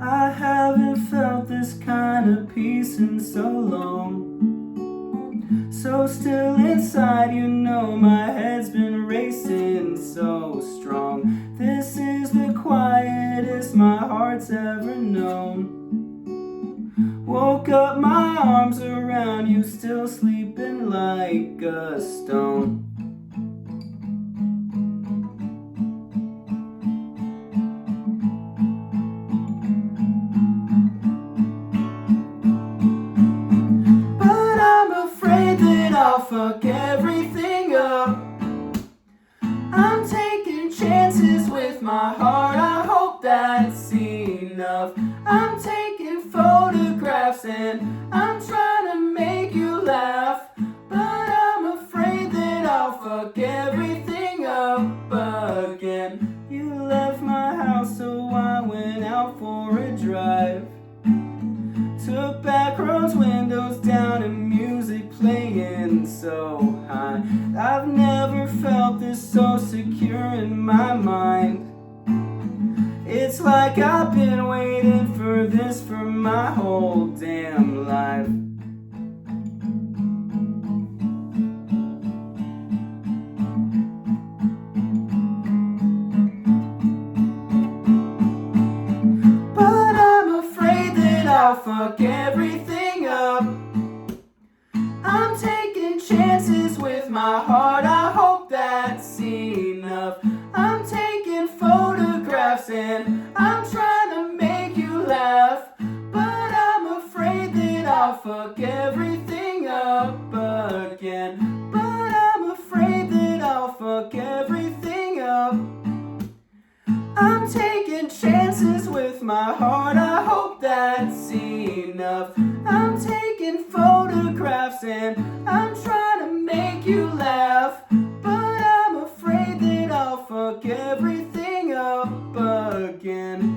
I haven't felt this kind of peace in so long. So still inside, you know my head's been racing so strong. This is the quietest my heart's ever known. Woke up, my arms around you, still sleeping like a stone. I'll fuck everything up. I'm taking chances with my heart, I hope that's enough. I'm taking photographs and I'm trying to make you laugh, but I'm afraid that I'll fuck everything up again. You left my house, so I went out for a drive. Took backroads, windows down, and music playing so high. I've never felt this so secure in my mind. It's like I've been waiting for this for my whole damn life. But I'm afraid that I'll fuck everything up. I'm taking chances with my heart, I hope that's enough. I'm taking photographs and I'm trying to make you laugh, but I'm afraid that I'll fuck everything up again. But I'm afraid that I'll fuck everything up. I'm taking chances with my heart, I hope that's enough. I'm taking photographs and I'm trying to make you laugh, but I'm afraid that I'll fuck everything up again.